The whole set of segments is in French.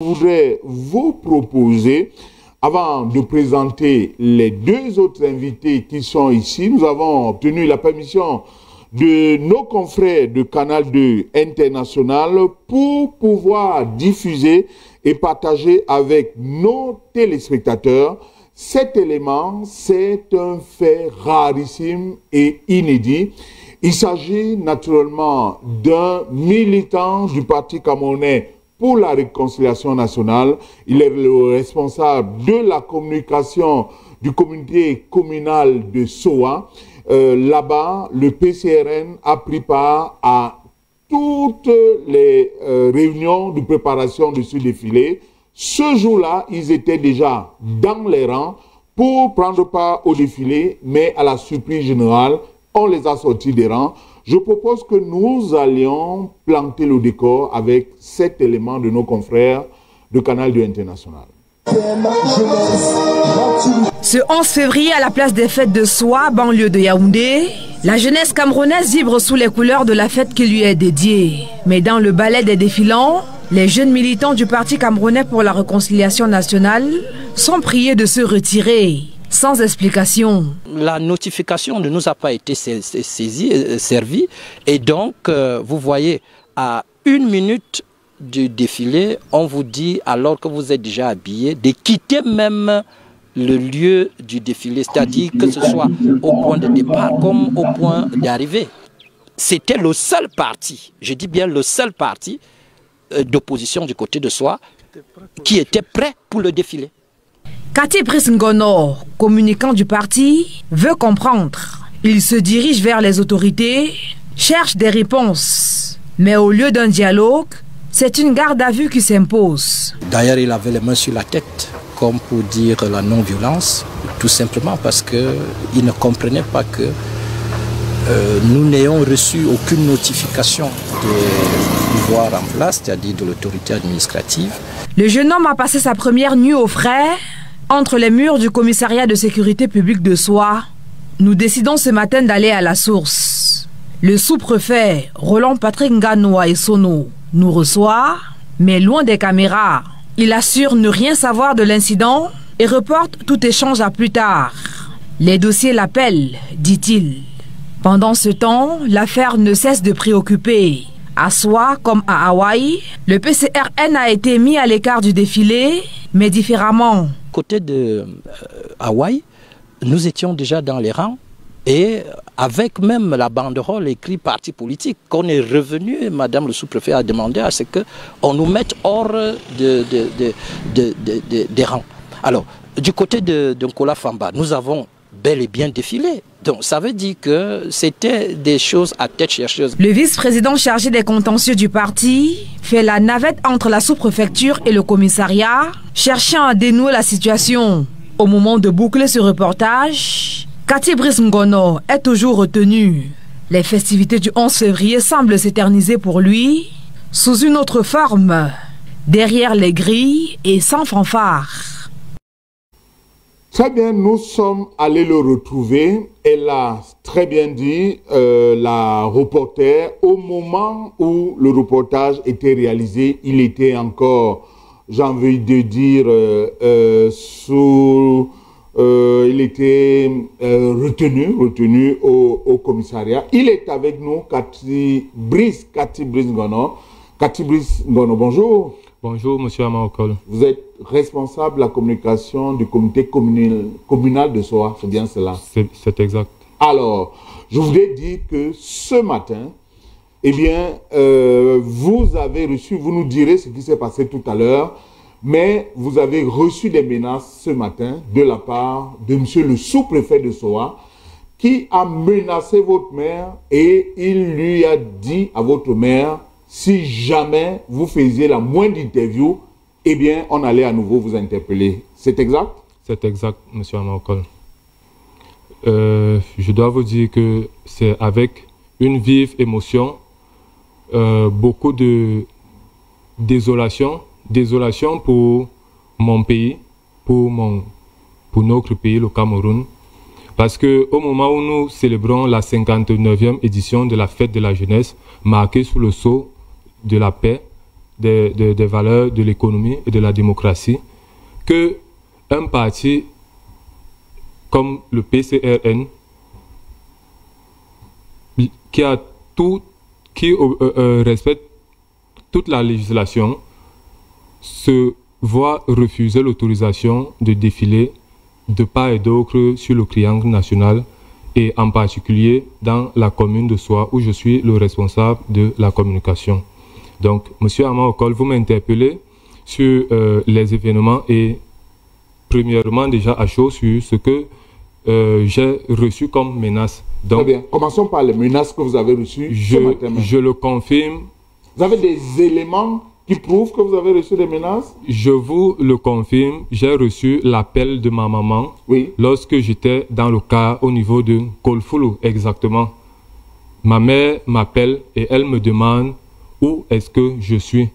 Je voudrais vous proposer, avant de présenter les deux autres invités qui sont ici, nous avons obtenu la permission de nos confrères de Canal 2 International pour pouvoir diffuser et partager avec nos téléspectateurs cet élément. C'est un fait rarissime et inédit. Il s'agit naturellement d'un militant du Parti camerounais pour la réconciliation nationale. Il est le responsable de la communication du comité communal de Soa. Là-bas, le PCRN a pris part à toutes les réunions de préparation de ce défilé. Ce jour-là, ils étaient déjà dans les rangs pour prendre part au défilé, mais à la surprise générale, on les a sortis des rangs. Je propose que nous allions planter le décor avec cet élément de nos confrères de Canal 2 International. Ce 11 février, à la place des fêtes de Soa, banlieue de Yaoundé, la jeunesse camerounaise vibre sous les couleurs de la fête qui lui est dédiée. Mais dans le ballet des défilants, les jeunes militants du Parti camerounais pour la réconciliation nationale sont priés de se retirer, sans explication. La notification ne nous a pas été servie et donc vous voyez à 1 minute du défilé, on vous dit alors que vous êtes déjà habillé de quitter même le lieu du défilé, c'est-à-dire que ce soit au point de départ comme au point d'arrivée. C'était le seul parti, je dis bien le seul parti d'opposition du côté de Soa qui était prêt pour le défilé. Cathy Brice Ngono, communicant du parti, veut comprendre. Il se dirige vers les autorités, cherche des réponses. Mais au lieu d'un dialogue, c'est une garde à vue qui s'impose. D'ailleurs, il avait les mains sur la tête, comme pour dire la non-violence, tout simplement parce qu'il ne comprenait pas que nous n'ayons reçu aucune notification des pouvoirs en place, c'est-à-dire de l'autorité administrative. Le jeune homme a passé sa première nuit au frais entre les murs du commissariat de sécurité publique de Soa. Nous décidons ce matin d'aller à la source. Le sous-préfet Roland Patrick Nganoa et Sono nous reçoit, mais loin des caméras. Il assure ne rien savoir de l'incident et reporte tout échange à plus tard. Les dossiers l'appellent, dit-il. Pendant ce temps, l'affaire ne cesse de préoccuper. À Soa comme à Hawaï, le PCRN a été mis à l'écart du défilé, mais différemment. Côté de Hawaï, nous étions déjà dans les rangs et avec même la banderole écrite parti politique, qu'on est revenu, madame le sous-préfet a demandé à ce qu'on nous mette hors des rangs. Alors, du côté de Nkola Famba, nous avons bel et bien défilé. Donc ça veut dire que c'était des choses à tête chercheuse. Le vice-président chargé des contentieux du parti fait la navette entre la sous-préfecture et le commissariat, cherchant à dénouer la situation. Au moment de boucler ce reportage, Cathy Brice Ngono est toujours retenu. Les festivités du 11 février semblent s'éterniser pour lui sous une autre forme, derrière les grilles et sans fanfare. Très bien, nous sommes allés le retrouver. Elle a très bien dit, la reporter, au moment où le reportage était réalisé, il était encore, j'ai envie de dire, il était retenu au commissariat. Il est avec nous, Cathy Brice Ngono. Cathy Brice Ngono, bonjour. Bonjour, monsieur Amaokol. Vous êtes responsable de la communication du comité communal de Soa, c'est bien cela? C'est exact. Alors, je voudrais dire que ce matin, eh bien, vous avez reçu, vous nous direz ce qui s'est passé tout à l'heure, mais vous avez reçu des menaces ce matin de la part de monsieur le sous-préfet de Soa, qui a menacé votre mère et il lui a dit à votre mère, si jamais vous faisiez la moindre interview, eh bien, on allait à nouveau vous interpeller. C'est exact? C'est exact, monsieur Amaokol. Je dois vous dire que c'est avec une vive émotion, beaucoup de désolation pour mon pays, pour notre pays, le Cameroun. Parce qu'au moment où nous célébrons la 59e édition de la fête de la jeunesse, marquée sous le sceau de la paix, des valeurs de l'économie et de la démocratie, que un parti comme le PCRN, qui respecte toute la législation, se voit refuser l'autorisation de défiler de part et d'autre sur le triangle national, et en particulier dans la commune de Soie, où je suis le responsable de la communication. Donc, M. Armand Okol, vous m'interpellez sur les événements et premièrement déjà à chaud sur ce que j'ai reçu comme menace. Donc, très bien. Commençons par les menaces que vous avez reçues ce matin. Je le confirme. Vous avez des éléments qui prouvent que vous avez reçu des menaces? Je vous le confirme. J'ai reçu l'appel de ma maman lorsque j'étais dans le cas au niveau de Kolfulu, exactement. Ma mère m'appelle et elle me demande où est-ce que je suis.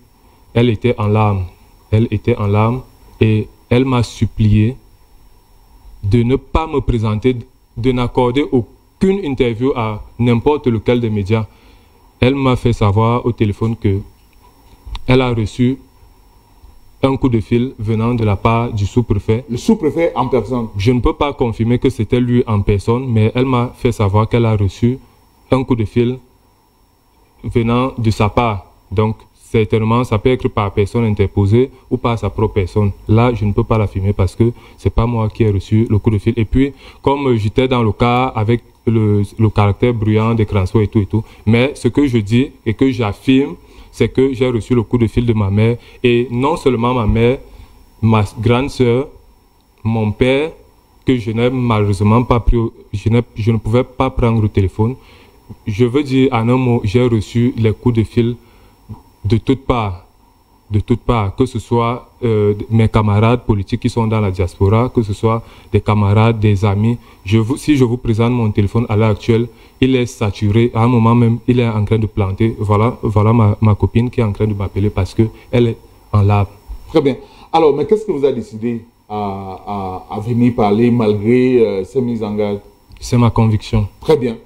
Elle était en larmes. Elle était en larmes et elle m'a supplié de ne pas me présenter, de n'accorder aucune interview à n'importe lequel des médias. Elle m'a fait savoir au téléphone que elle a reçu un coup de fil venant de la part du sous-préfet. Le sous-préfet en personne? Je ne peux pas confirmer que c'était lui en personne, mais elle m'a fait savoir qu'elle a reçu un coup de fil venant de sa part. Donc, certainement, ça peut être par personne interposée ou par sa propre personne. Là, je ne peux pas l'affirmer parce que ce n'est pas moi qui ai reçu le coup de fil. Et puis, comme j'étais dans le cas avec le caractère bruyant des cransons et tout, mais ce que je dis et que j'affirme, c'est que j'ai reçu le coup de fil de ma mère. Et non seulement ma mère, ma grande sœur, mon père, que je n'ai malheureusement pas pris, je ne pouvais pas prendre le téléphone. Je veux dire en un mot, j'ai reçu les coups de fil de toutes parts, que ce soit mes camarades politiques qui sont dans la diaspora, que ce soit des camarades, des amis. Si je vous présente mon téléphone à l'heure actuelle, il est saturé. À un moment même, il est en train de planter. Voilà ma copine qui est en train de m'appeler parce qu'elle est en larmes. Très bien. Alors, mais qu'est-ce que vous a décidé à venir parler malgré ces mises en garde? C'est ma conviction. Très bien.